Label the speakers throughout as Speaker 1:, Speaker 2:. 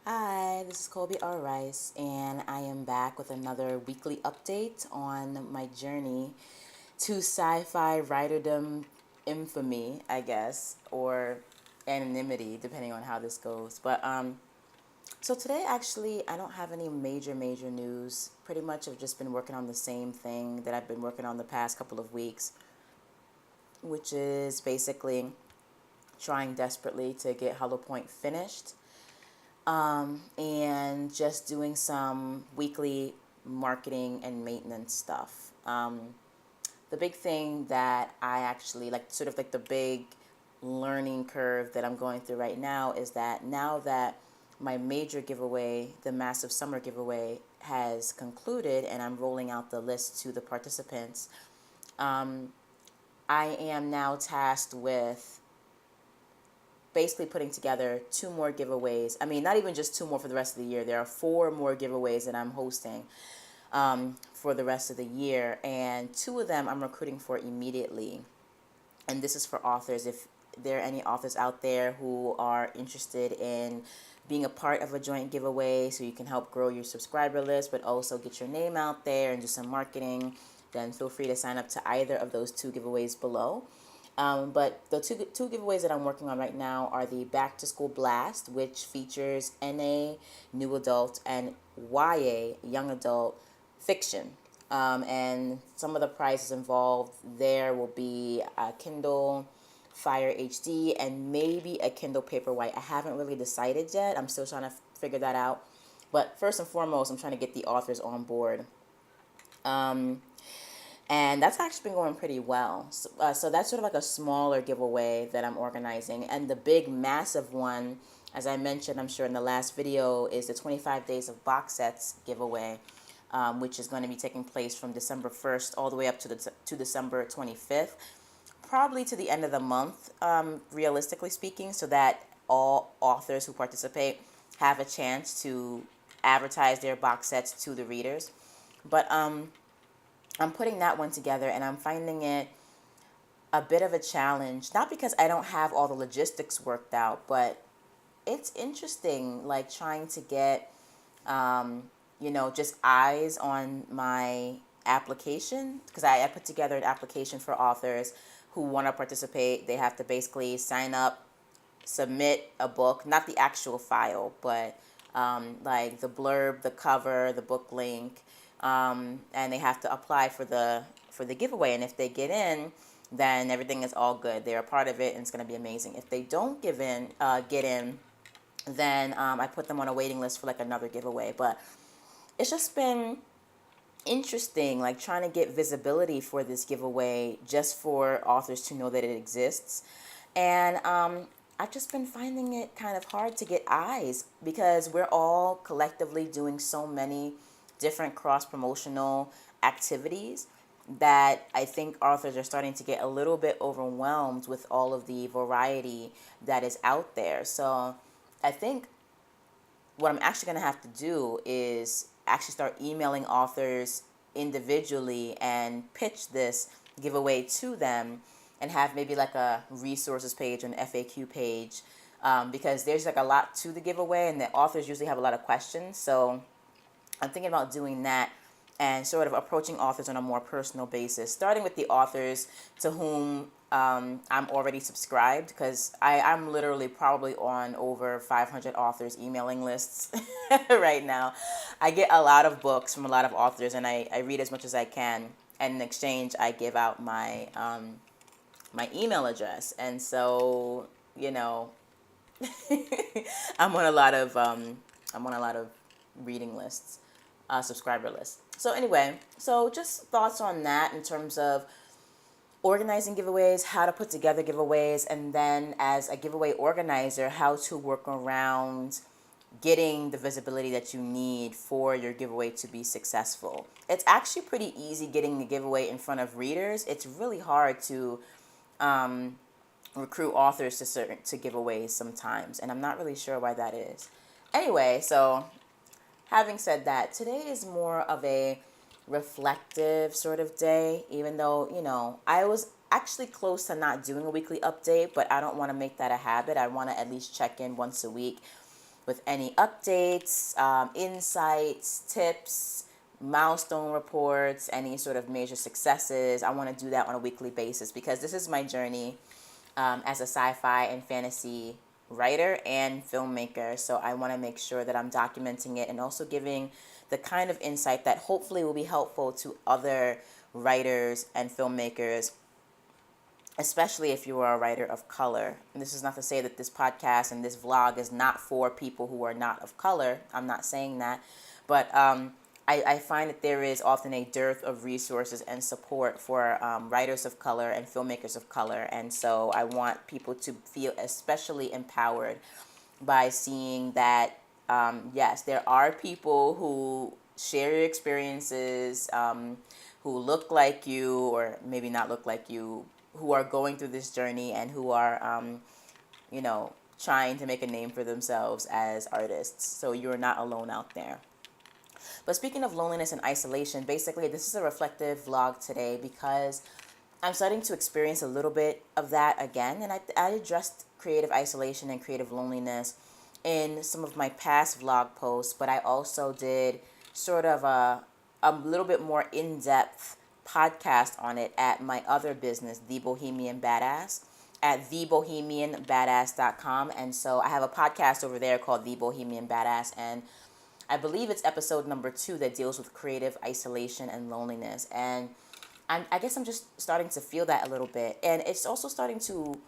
Speaker 1: Hi, this is Colby R. Rice, and I am back with another weekly update on my journey to sci-fi writerdom infamy, I guess, or anonymity, depending on how this goes. So today, actually, I don't have any major news. Pretty much, I've just been working on the same thing that I've been working on the past couple of weeks, which is basically trying desperately to get Hollow Point finished, and just doing some weekly marketing and maintenance stuff. The big thing that I actually like, sort of like the big learning curve that I'm going through right now, is that now that my major giveaway, the massive summer giveaway, has concluded and I'm rolling out the list to the participants, I am now tasked with basically putting together two more giveaways. I mean, not even just two more for the rest of the year. There are four more giveaways that I'm hosting for the rest of the year, and two of them I'm recruiting for immediately. And this is for authors. If there are any authors out there who are interested in being a part of a joint giveaway so you can help grow your subscriber list, but also get your name out there and do some marketing, then feel free to sign up to either of those two giveaways below. But the two giveaways that I'm working on right now are the Back to School Blast, which features NA, New Adult, and YA, Young Adult fiction. And some of the prizes involved there will be a Kindle Fire HD and maybe a Kindle Paperwhite. I haven't really decided yet. I'm still trying to figure that out. But first and foremost, I'm trying to get the authors on board. And that's actually been going pretty well. So that's sort of like a smaller giveaway that I'm organizing. And the big, massive one, as I mentioned, I'm sure in the last video, is the 25 Days of Box Sets giveaway, which is going to be taking place from December 1st all the way up to December 25th, probably to the end of the month, realistically speaking, so that all authors who participate have a chance to advertise their box sets to the readers. But I'm putting that one together, and I'm finding it a bit of a challenge, not because I don't have all the logistics worked out, but it's interesting, like trying to get, just eyes on my application, because I put together an application for authors who want to participate. They have to basically sign up, submit a book, not the actual file, but like the blurb, the cover, the book link, and they have to apply for the giveaway. And if they get in, then everything is all good. They're a part of it, and it's going to be amazing. If they don't get in, then I put them on a waiting list for like another giveaway. But it's just been interesting, like trying to get visibility for this giveaway just for authors to know that it exists. And I've just been finding it kind of hard to get eyes because we're all collectively doing so many different cross-promotional activities that I think authors are starting to get a little bit overwhelmed with all of the variety that is out there. So I think what I'm actually going to have to do is actually start emailing authors individually and pitch this giveaway to them, and have maybe like a resources page, an FAQ page, because there's like a lot to the giveaway, and the authors usually have a lot of questions. So I'm thinking about doing that and sort of approaching authors on a more personal basis, starting with the authors to whom I'm already subscribed, because I'm literally probably on over 500 authors emailing lists right now. I get a lot of books from a lot of authors, and I read as much as I can. And in exchange, I give out my email address. And so, I'm on a lot of reading lists, subscriber lists. So anyway, so just thoughts on that in terms of organizing giveaways, how to put together giveaways, and then as a giveaway organizer, how to work around getting the visibility that you need for your giveaway to be successful. It's actually pretty easy getting the giveaway in front of readers. It's really hard to recruit authors to giveaways sometimes, and I'm not really sure why that is. Anyway, so having said that, today is more of a reflective sort of day, even though, I was actually close to not doing a weekly update, but I don't want to make that a habit. I want to at least check in once a week with any updates, insights, tips, milestone reports, any sort of major successes. I want to do that on a weekly basis because this is my journey as a sci-fi and fantasy writer and filmmaker. So I want to make sure that I'm documenting it and also giving the kind of insight that hopefully will be helpful to other writers and filmmakers, especially if you are a writer of color. And this is not to say that this podcast and this vlog is not for people who are not of color. I'm not saying that. But I find that there is often a dearth of resources and support for writers of color and filmmakers of color. And so I want people to feel especially empowered by seeing that, yes, there are people who share your experiences, who look like you or maybe not look like you, who are going through this journey and who are, trying to make a name for themselves as artists. So you're not alone out there. But speaking of loneliness and isolation, basically this is a reflective vlog today because I'm starting to experience a little bit of that again. And I addressed creative isolation and creative loneliness in some of my past vlog posts, but I also did sort of a little bit more in-depth podcast on it at my other business, The Bohemian Badass, at thebohemianbadass.com. And so I have a podcast over there called The Bohemian Badass, and I believe it's episode number 2 that deals with creative isolation and loneliness. And I guess I'm just starting to feel that a little bit. And it's also starting to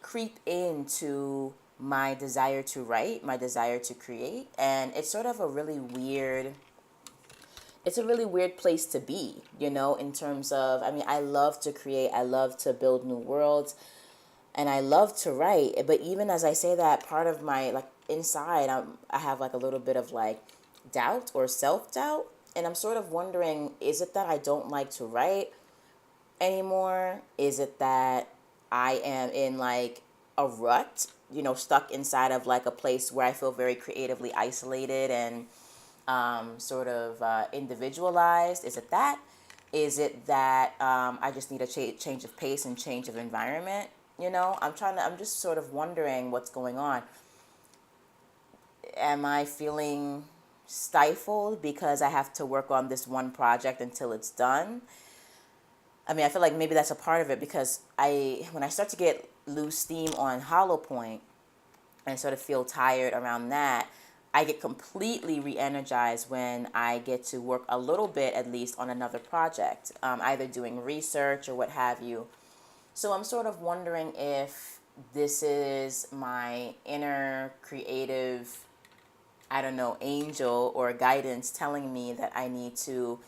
Speaker 1: creep into my desire to write, my desire to create. And it's sort of a really weird place to be, in terms of, I love to create, I love to build new worlds, and I love to write. But even as I say that, part of my, inside, I have, a little bit of, doubt or self-doubt. And I'm sort of wondering, is it that I don't like to write anymore? Is it that I am in, a rut, stuck inside of, a place where I feel very creatively isolated and sort of individualized? Is it that? Is it that I just need a change of pace and change of environment? I'm just sort of wondering what's going on. Am I feeling stifled because I have to work on this one project until it's done? I feel like maybe that's a part of it because when I start to get lose steam on Hollow Point and sort of feel tired around that, I get completely re-energized when I get to work a little bit, at least, on another project, either doing research or what have you. So I'm sort of wondering if this is my inner creative, angel or guidance telling me that I need to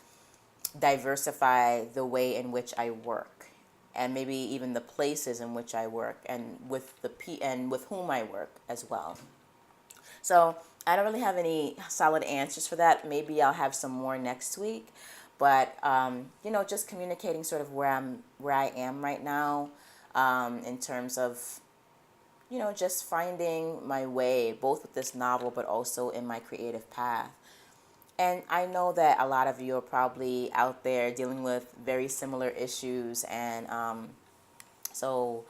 Speaker 1: diversify the way in which I work, and maybe even the places in which I work, and with with whom I work as well. So I don't really have any solid answers for that. Maybe I'll have some more next week. But just communicating sort of where I am right now, in terms of just finding my way, both with this novel, but also in my creative path. And I know that a lot of you are probably out there dealing with very similar issues, and so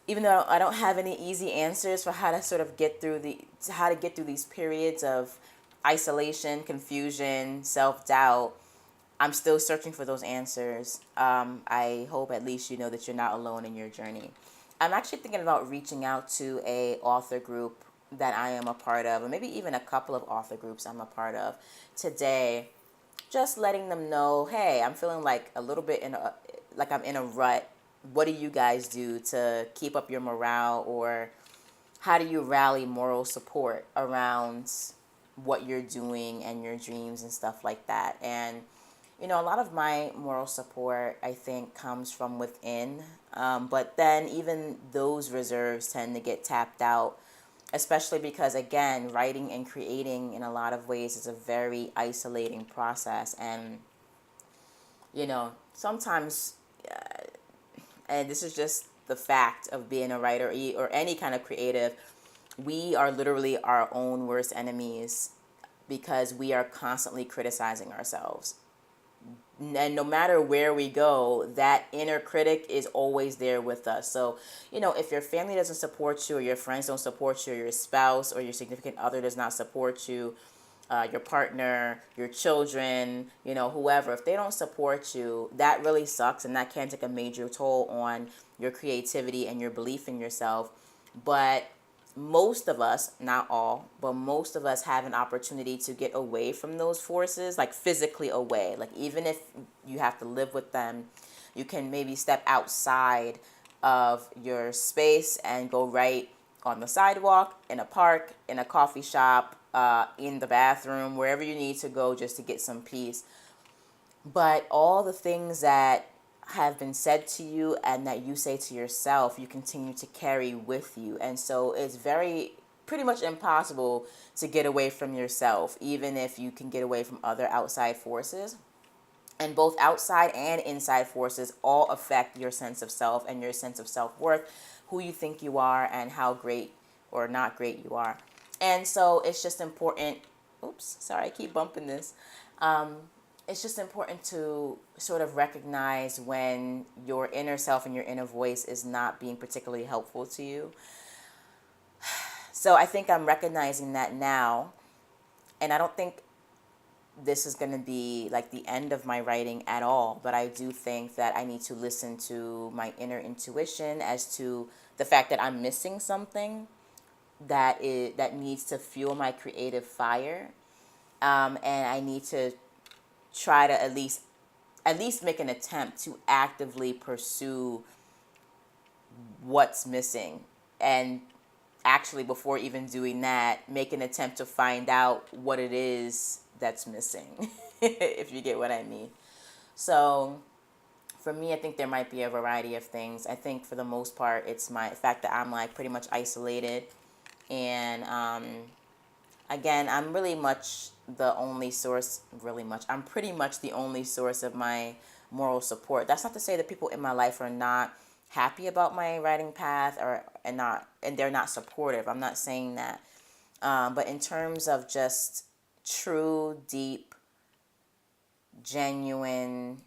Speaker 1: even though I don't have any easy answers for how to sort of get through these periods of isolation, confusion, self-doubt, I'm still searching for those answers. I hope at least you know that you're not alone in your journey. I'm actually thinking about reaching out to a author group that I am a part of, or maybe even a couple of author groups I'm a part of today, just letting them know, hey, I'm feeling a little bit I'm in a rut. What do you guys do to keep up your morale, or how do you rally moral support around what you're doing and your dreams and stuff like that? And a lot of my moral support, I think, comes from within, but then even those reserves tend to get tapped out, especially because, again, writing and creating in a lot of ways is a very isolating process. And sometimes, and this is just the fact of being a writer or any kind of creative, we are literally our own worst enemies because we are constantly criticizing ourselves. And no matter where we go, that inner critic is always there with us. So, if your family doesn't support you, or your friends don't support you, or your spouse or your significant other does not support you, your partner, your children, whoever, if they don't support you, that really sucks, and that can take a major toll on your creativity and your belief in yourself. But most of us, not all, but most of us have an opportunity to get away from those forces, like physically away. Like, even if you have to live with them, you can maybe step outside of your space and go right on the sidewalk, in a park, in a coffee shop, in the bathroom, wherever you need to go just to get some peace. But all the things that have been said to you and that you say to yourself, you continue to carry with you. And so it's pretty much impossible to get away from yourself, even if you can get away from other outside forces. And both outside and inside forces all affect your sense of self and your sense of self-worth, who you think you are, and how great or not great you are. And so it's just important. Oops, sorry, I keep bumping this. It's just important to sort of recognize when your inner self and your inner voice is not being particularly helpful to you. So I think I'm recognizing that now, and I don't think this is going to be like the end of my writing at all, but I do think that I need to listen to my inner intuition as to the fact that I'm missing something that needs to fuel my creative fire, and I need to try to at least make an attempt to actively pursue what's missing, and actually, before even doing that, make an attempt to find out what it is that's missing, if you get what I mean. So for me, I think there might be a variety of things. I think for the most part, it's my fact that I'm like pretty much isolated, and again, I'm really much the only source, I'm pretty much the only source of my moral support. That's not to say that people in my life are not happy about my writing path, and they're not supportive. I'm not saying that. But in terms of just true, deep, genuine,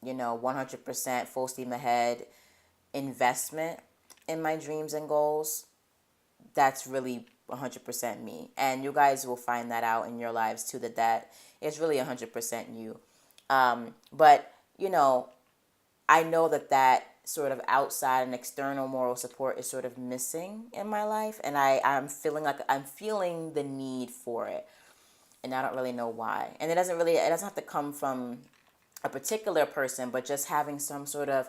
Speaker 1: 100% full steam ahead investment in my dreams and goals, that's really 100% me. And you guys will find that out in your lives too, that is really 100% you. But, I know that sort of outside and external moral support is sort of missing in my life. And I'm feeling the need for it. And I don't really know why. And it doesn't have to come from a particular person, but just having some sort of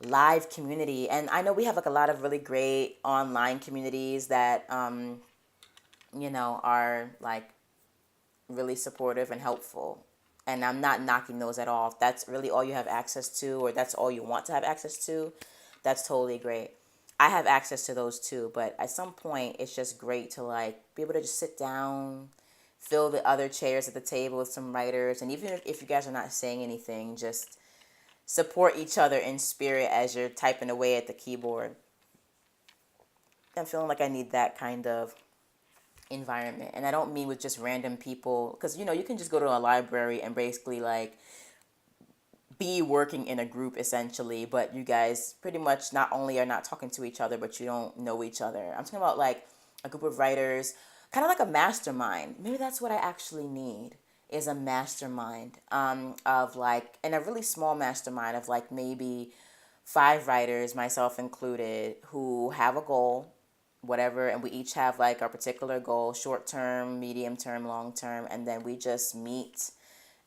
Speaker 1: live community. And I know we have like a lot of really great online communities that, are like really supportive and helpful. And I'm not knocking those at all. If that's really all you have access to, or that's all you want to have access to, that's totally great. I have access to those too, but at some point it's just great to like be able to just sit down, fill the other chairs at the table with some writers, and even if you guys are not saying anything, just support each other in spirit as you're typing away at the keyboard. I'm feeling like I need that kind of environment. And I don't mean with just random people, because you can just go to a library and basically like be working in a group essentially, but you guys pretty much not only are not talking to each other, but you don't know each other. I'm talking about like a group of writers, kind of like a mastermind. Maybe that's what I actually need, is a mastermind, of like, and a really small mastermind of like maybe 5 writers, myself included, who have a goal, whatever, and we each have like our particular goal, short term, medium term, long term, and then we just meet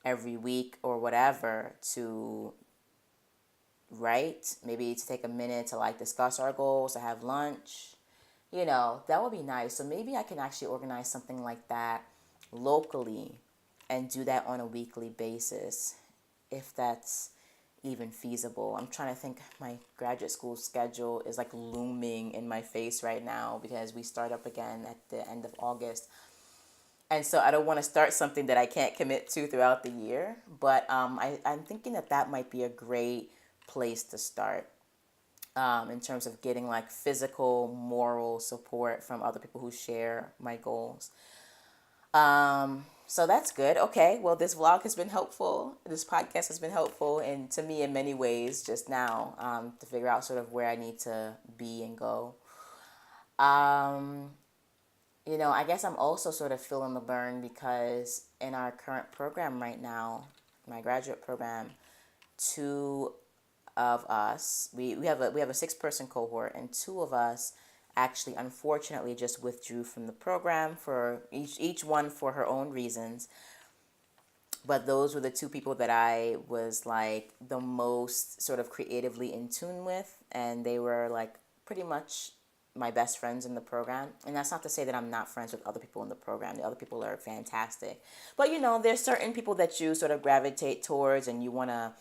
Speaker 1: every week or whatever to write, maybe to take a minute to like discuss our goals, to have lunch. That would be nice. So maybe I can actually organize something like that locally and do that on a weekly basis, if that's even feasible. I'm trying to think. My graduate school schedule is like looming in my face right now because we start up again at the end of August. And so I don't want to start something that I can't commit to throughout the year. But I'm thinking that might be a great place to start, in terms of getting like physical, moral support from other people who share my goals. So that's good. Okay. Well, this vlog has been helpful. This podcast has been helpful, and to me in many ways just now, to figure out sort of where I need to be and go. Um, I guess I'm also sort of feeling the burn because in our current program right now, my graduate program, two of us, we have a 6-person cohort, and two of us actually unfortunately just withdrew from the program for each one for her own reasons. But those were the two people that I was like the most sort of creatively in tune with, and they were like pretty much my best friends in the program. And that's not to say that I'm not friends with other people in the program. The other people are fantastic. But there's certain people that you sort of gravitate towards and you want to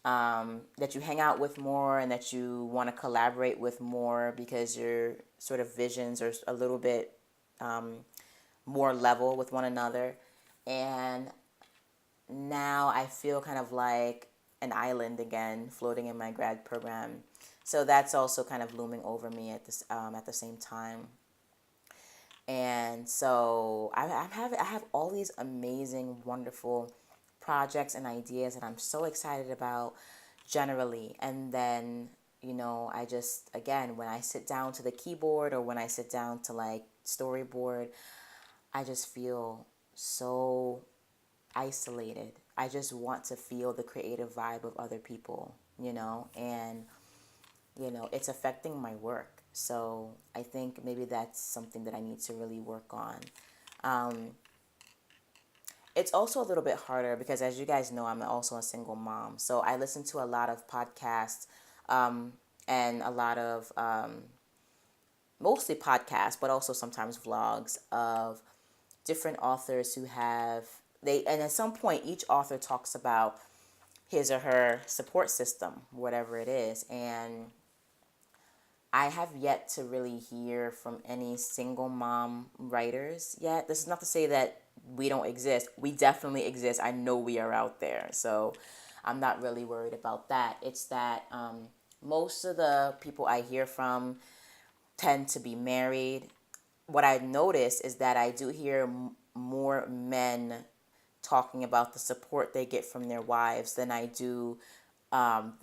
Speaker 1: that you hang out with more and that you want to collaborate with more because your sort of visions are a little bit more level with one another. And now I feel kind of like an island again, floating in my grad program. So that's also kind of looming over me at the same time. And so I have all these amazing, wonderful projects and ideas that I'm so excited about generally. And then, I just, again, when I sit down to the keyboard or when I sit down to like storyboard, I just feel so isolated. I just want to feel the creative vibe of other people, and it's affecting my work. So I think maybe that's something that I need to really work on. Um, it's also a little bit harder because, as you guys know, I'm also a single mom. So I listen to a lot of podcasts um, and a lot of mostly podcasts, but also sometimes vlogs of different authors who have and at some point each author talks about his or her support system, whatever it is. And I have yet to really hear from any single mom writers yet. This is not to say that we don't exist. We definitely exist. I know we are out there. So I'm not really worried about that. It's that most of the people I hear from tend to be married. What I notice is that I do hear more men talking about the support they get from their wives than I do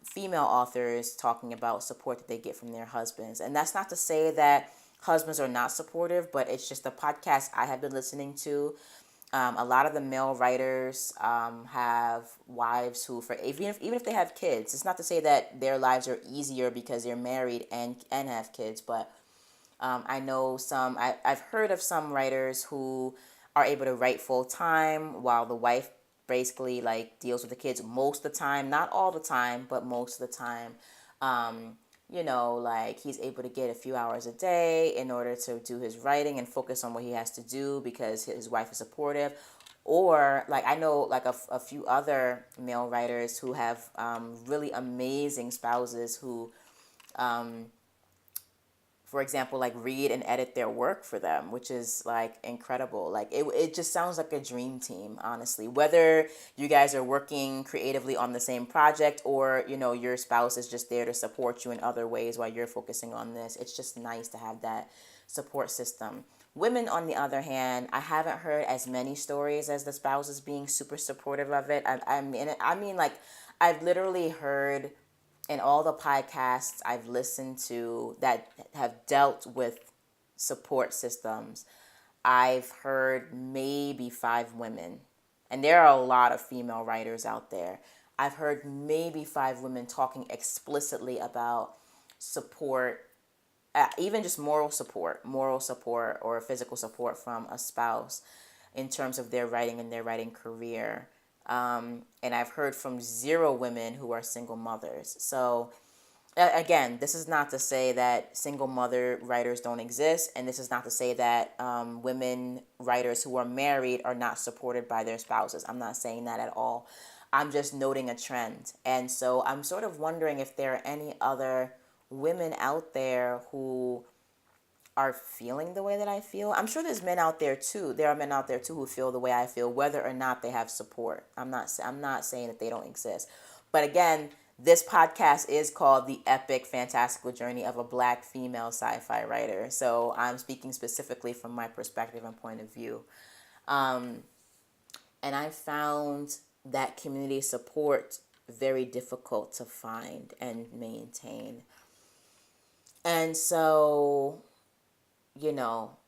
Speaker 1: female authors talking about support that they get from their husbands. And that's not to say that husbands are not supportive, but it's just the podcast I have been listening to. A lot of the male writers have wives who, for even if they have kids, it's not to say that their lives are easier because they're married and have kids, but I know I've heard of some writers who are able to write full time while the wife basically like deals with the kids most of the time, not all the time, but most of the time. Like he's able to get a few hours a day in order to do his writing and focus on what he has to do because his wife is supportive. Or like I know like a few other male writers who have really amazing spouses who for example, like read and edit their work for them, which is like incredible. Like it just sounds like a dream team, honestly. Whether you guys are working creatively on the same project or, your spouse is just there to support you in other ways while you're focusing on this, it's just nice to have that support system. Women, on the other hand, I haven't heard as many stories as the spouses being super supportive of it. I mean, like, I've literally heard in all the podcasts I've listened to that have dealt with support systems, I've heard maybe 5 women. And there are a lot of female writers out there. I've heard maybe 5 women talking explicitly about support, even just moral support or physical support from a spouse in terms of their writing and their writing career. And I've heard from 0 women who are single mothers. So again, this is not to say that single mother writers don't exist, and this is not to say that women writers who are married are not supported by their spouses. I'm not saying that at all. I'm just noting a trend. And so I'm sort of wondering if there are any other women out there who are feeling the way that I feel. I'm sure there's men out there too. There are men out there too who feel the way I feel, whether or not they have support. I'm not saying that they don't exist. But again, this podcast is called The Epic Fantastical Journey of a Black Female Sci-Fi Writer. So I'm speaking specifically from my perspective and point of view. And I found that community support very difficult to find and maintain. And so,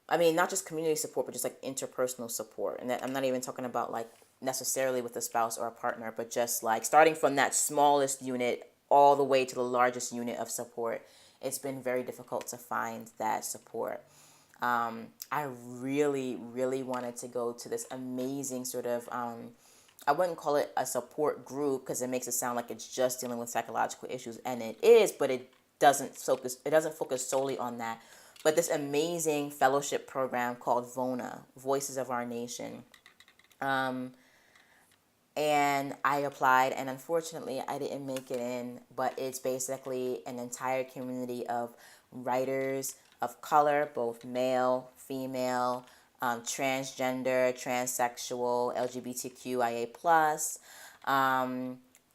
Speaker 1: I mean, not just community support, but just like interpersonal support. And that, I'm not even talking about like necessarily with a spouse or a partner, but just like starting from that smallest unit all the way to the largest unit of support. It's been very difficult to find that support. I really, really wanted to go to this amazing sort of, I wouldn't call it a support group because it makes it sound like it's just dealing with psychological issues, and it is, but it doesn't focus solely on that. But this amazing fellowship program called VONA, Voices of Our Nation. And I applied, and unfortunately I didn't make it in, but it's basically an entire community of writers of color, both male, female, transgender, transsexual, LGBTQIA+,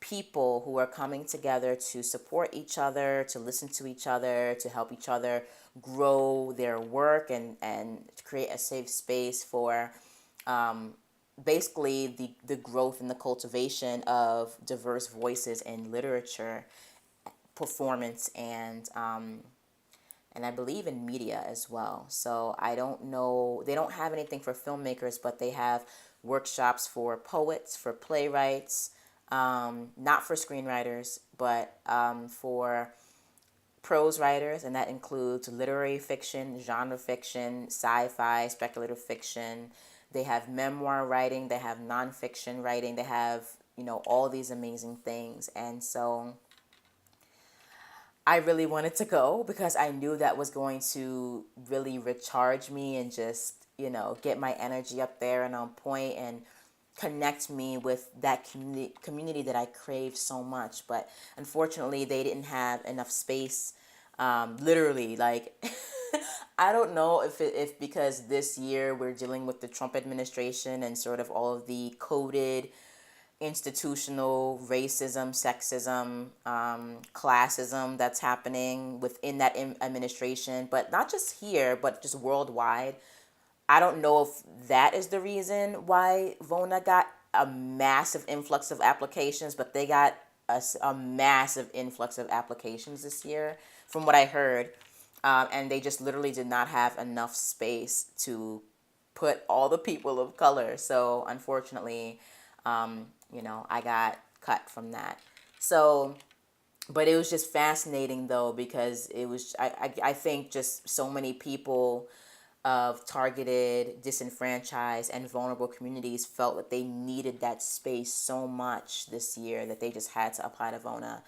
Speaker 1: people who are coming together to support each other, to listen to each other, to help each other grow their work, and create a safe space for basically the growth and the cultivation of diverse voices in literature, performance, and I believe in media as well. So I don't know, they don't have anything for filmmakers, but they have workshops for poets, for playwrights, not for screenwriters, but for prose writers, and that includes literary fiction, genre fiction, sci-fi, speculative fiction. They have memoir writing, they have nonfiction writing, they have, all these amazing things. And so I really wanted to go because I knew that was going to really recharge me and just, get my energy up there and on point and connect me with that community that I crave so much. But unfortunately, they didn't have enough space. Literally, like, I don't know if because this year we're dealing with the Trump administration and sort of all of the coded institutional racism, sexism, classism that's happening within that administration, but not just here, but just worldwide. I don't know if that is the reason why VONA got a massive influx of applications, but they got a massive influx of applications this year, from what I heard. And they just literally did not have enough space to put all the people of color. So unfortunately, I got cut from that. So, but it was just fascinating though, because it was, I think just so many people of targeted, disenfranchised, and vulnerable communities felt that they needed that space so much this year that they just had to apply to VONA.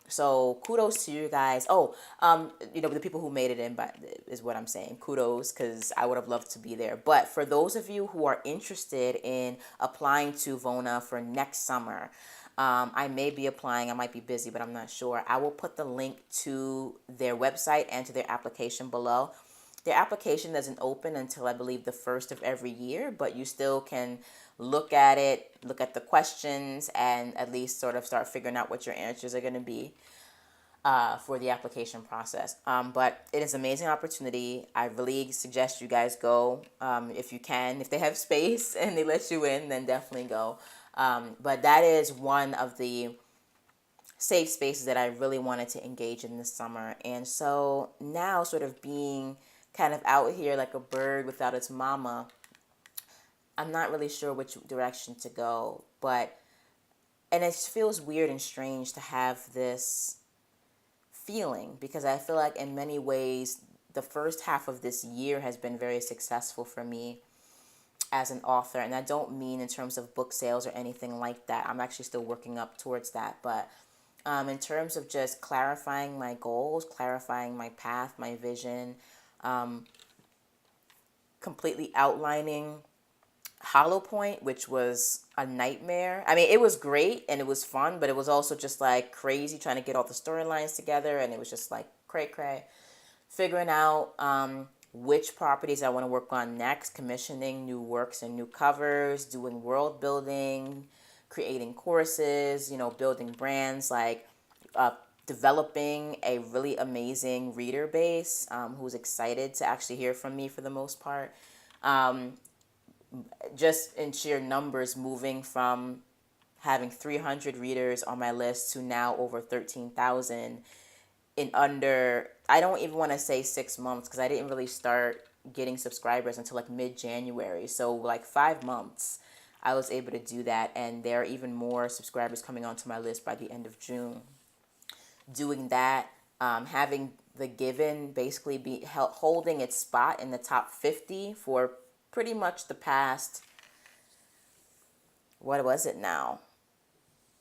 Speaker 1: So kudos to you guys. The people who made it in, but is what I'm saying. Kudos, because I would have loved to be there. But for those of you who are interested in applying to VONA for next summer, I may be applying. I might be busy, but I'm not sure. I will put the link to their website and to their application below. Their application doesn't open until I believe the first of every year, but you still can look at it, look at the questions, and at least sort of start figuring out what your answers are going to be for the application process. But it is an amazing opportunity. I really suggest you guys go if you can. If they have space and they let you in, then definitely go. But that is one of the safe spaces that I really wanted to engage in this summer. And so now, sort of being kind of out here like a bird without its mama, I'm not really sure which direction to go. And it feels weird and strange to have this feeling, because I feel like in many ways the first half of this year has been very successful for me as an author. And I don't mean in terms of book sales or anything like that. I'm actually still working up towards that. But in terms of just clarifying my goals, clarifying my path, my vision, completely outlining Hollow Point, which was a nightmare. I mean, it was great and it was fun, but it was also just like crazy trying to get all the storylines together, and it was just like cray cray. Figuring out which properties I want to work on next, commissioning new works and new covers, doing world building, creating courses, building brands, like developing a really amazing reader base who's excited to actually hear from me for the most part. just in sheer numbers, moving from having 300 readers on my list to now over 13,000 in under, I don't even want to say 6 months, because I didn't really start getting subscribers until like mid-January. So like 5 months I was able to do that, and there are even more subscribers coming onto my list by the end of June. Doing that, having the Given basically be holding its spot in the top 50 for pretty much the past, what was it now?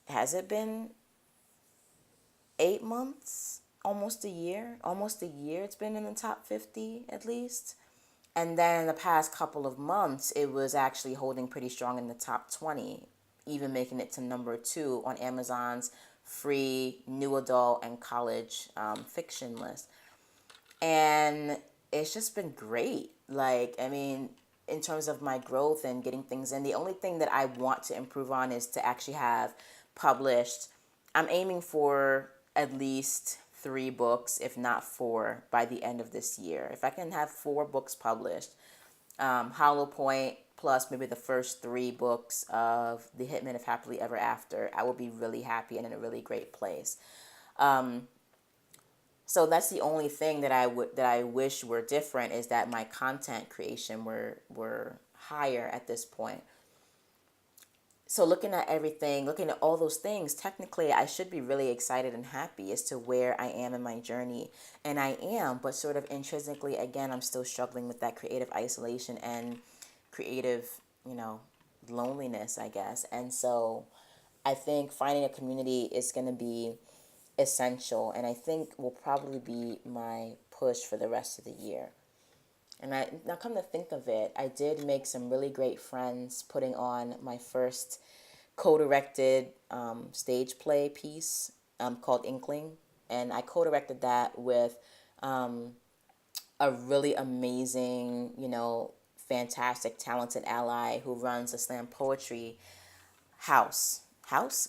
Speaker 1: Has it been 8 months? Almost a year? Almost a year it's been in the top 50 at least. And then in the past couple of months, it was actually holding pretty strong in the top 20, even making it to number 2 on Amazon's free new adult and college fiction list. And it's just been great. Like, I mean, in terms of my growth and getting things in, the only thing that I want to improve on is to actually have published. I'm aiming for at least 3 books, if not 4, by the end of this year. If I can have 4 books published, Hollow Point plus maybe the first 3 books of The Hitman of Happily Ever After, I will be really happy and in a really great place. So that's the only thing that I wish were different, is that my content creation were higher at this point. So looking at everything, looking at all those things, technically I should be really excited and happy as to where I am in my journey. And I am, but sort of intrinsically, again, I'm still struggling with that creative isolation and creative, loneliness, I guess. And so I think finding a community is going to be essential, and I think will probably be my push for the rest of the year. And now come to think of it, I did make some really great friends putting on my first co-directed stage play piece called Inkling. And I co-directed that with a really amazing, fantastic, talented ally who runs a slam poetry house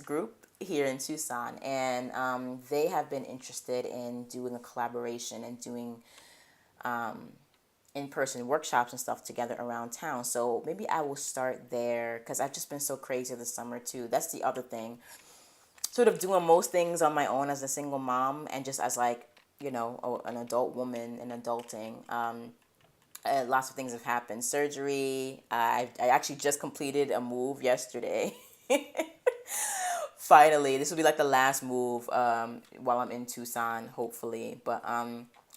Speaker 1: group here in Tucson. And they have been interested in doing a collaboration and doing in-person workshops and stuff together around town. So maybe I will start there, because I've just been so crazy this summer too. That's the other thing. Sort of doing most things on my own as a single mom, and just as like, an adult woman and adulting. Lots of things have happened. Surgery. I actually just completed a move yesterday. Finally, this will be like the last move while I'm in Tucson, hopefully. But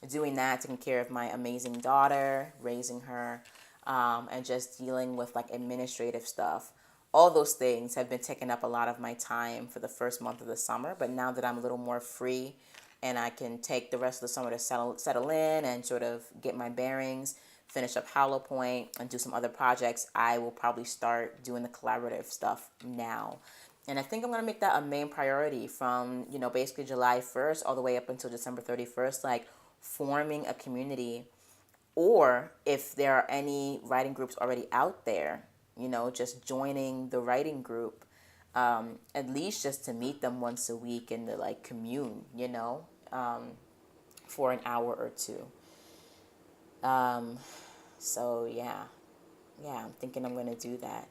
Speaker 1: doing that, taking care of my amazing daughter, raising her, and just dealing with like administrative stuff. All those things have been taking up a lot of my time for the first month of the summer. But now that I'm a little more free and I can take the rest of the summer to settle in and sort of get my bearings, finish up Hollow Point, and do some other projects, I will probably start doing the collaborative stuff now. And I think I'm going to make that a main priority from, basically July 1st all the way up until December 31st, like forming a community. Or if there are any writing groups already out there, just joining the writing group, at least just to meet them once a week and to like commune, for an hour or 2. So yeah, I'm thinking I'm going to do that.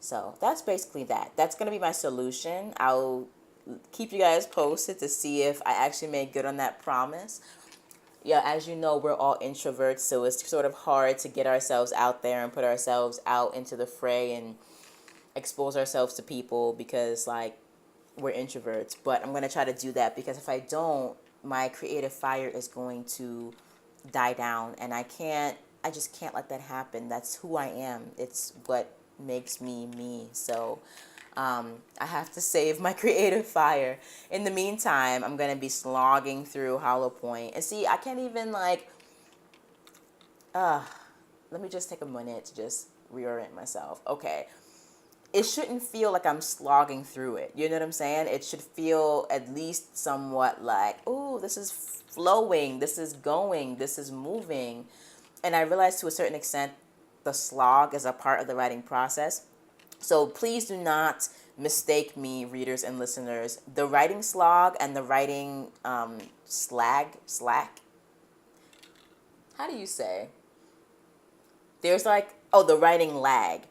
Speaker 1: So that's basically that. That's going to be my solution. I'll keep you guys posted to see if I actually made good on that promise. Yeah, as you know, we're all introverts, so it's sort of hard to get ourselves out there and put ourselves out into the fray and expose ourselves to people, because like we're introverts. But I'm going to try to do that, because if I don't, my creative fire is going to die down, and I just can't let that happen. That's who I am. It's what makes me me. So I have to save my creative fire. In the meantime, I'm going to be slogging through Hollow Point. And see, I can't even like, let me just take a minute to just reorient myself. Okay. It shouldn't feel like I'm slogging through it. You know what I'm saying? It should feel at least somewhat like, oh, this is flowing, this is going, this is moving. And I realize to a certain extent, the slog is a part of the writing process. So please do not mistake me, readers and listeners. The writing slog and the writing slack. How do you say? There's like Oh, the writing lag.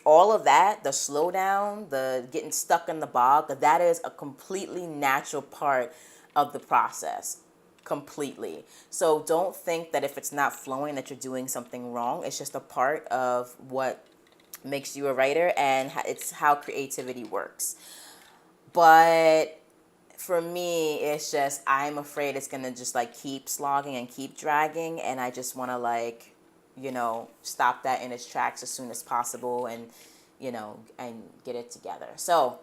Speaker 1: All of that, the slowdown, the getting stuck in the bog, that is a completely natural part of the process. Completely. So don't think that if it's not flowing that you're doing something wrong. It's just a part of what makes you a writer, and it's how creativity works. But for me, it's just I'm afraid it's gonna just like keep slogging and keep dragging, and I just want to like, stop that in its tracks as soon as possible, and and get it together. So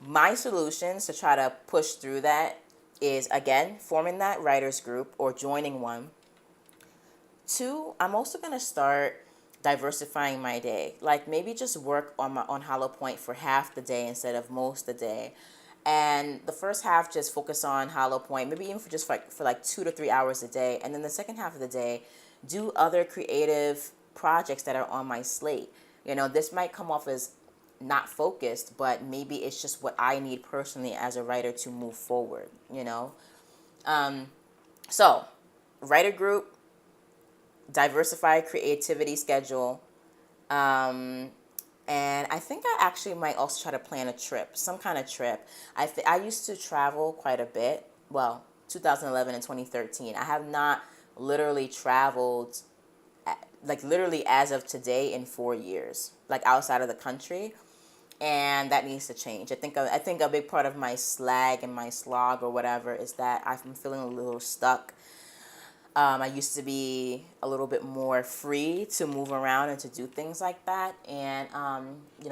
Speaker 1: my solutions to try to push through that is, again, forming that writers group or joining one. Two, I'm also gonna start diversifying my day. Like maybe just work on Hollow Point for half the day instead of most of the day. And the first half just focus on Hollow Point, maybe even for like 2 to 3 hours a day. And then the second half of the day, do other creative projects that are on my slate. This might come off as not focused, but maybe it's just what I need personally as a writer to move forward. So, writer group, diversify creativity schedule, and I think I actually might also try to plan a trip, some kind of trip. I used to travel quite a bit. Well, 2011 and 2013. I have not literally traveled, like literally as of today, in 4 years, like outside of the country. And that needs to change. I think a big part of my slag and my slog or whatever is that I'm feeling a little stuck. I used to be a little bit more free to move around and to do things like that. And,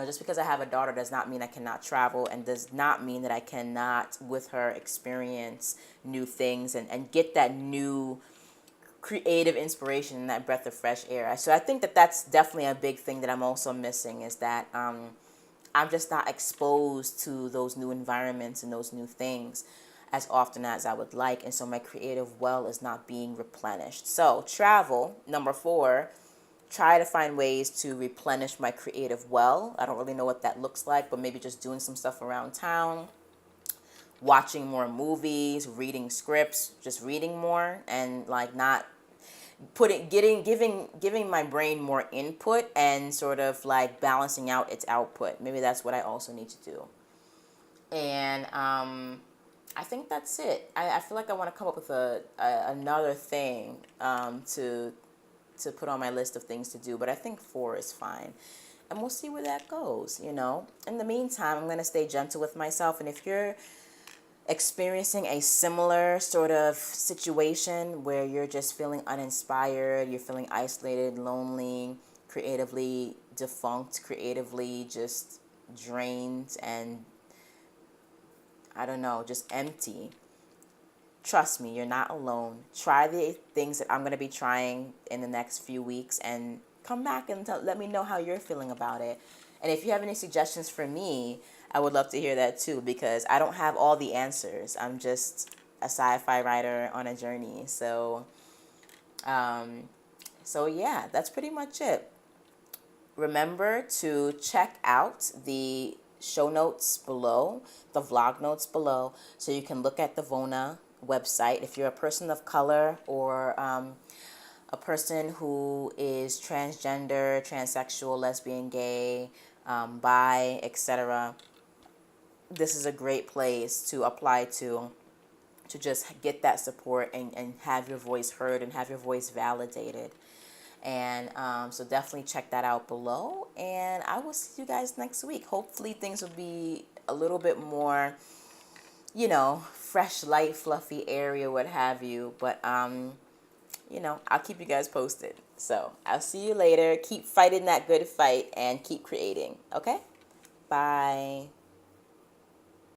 Speaker 1: just because I have a daughter does not mean I cannot travel, and does not mean that I cannot, with her, experience new things and get that new creative inspiration and that breath of fresh air. So I think that that's definitely a big thing that I'm also missing, is that I'm just not exposed to those new environments and those new things as often as I would like. And so my creative well is not being replenished. So travel, number 4, try to find ways to replenish my creative well. I don't really know what that looks like, but maybe just doing some stuff around town, watching more movies, reading scripts, just reading more, and like not giving my brain more input and sort of like balancing out its output. Maybe that's what I also need to do. And I think that's it. I feel like I want to come up with another thing to put on my list of things to do, but I think 4 is fine. And we'll see where that goes. In the meantime, I'm going to stay gentle with myself. And if you're experiencing a similar sort of situation where you're just feeling uninspired, you're feeling isolated, lonely, creatively defunct, creatively just drained, and I don't know, just empty, trust me, you're not alone. Try the things that I'm going to be trying in the next few weeks, and come back and let me know how you're feeling about it. And if you have any suggestions for me, I would love to hear that too, because I don't have all the answers. I'm just a sci-fi writer on a journey. So yeah, that's pretty much it. Remember to check out the show notes below, the vlog notes below, so you can look at the VONA website. If you're a person of color, or a person who is transgender, transsexual, lesbian, gay, bi, etc., this is a great place to apply to just get that support and have your voice heard and have your voice validated. And so definitely check that out below. And I will see you guys next week. Hopefully things will be a little bit more, fresh, light, fluffy, airy, or what have you. But, I'll keep you guys posted. So I'll see you later. Keep fighting that good fight and keep creating. Okay? Bye.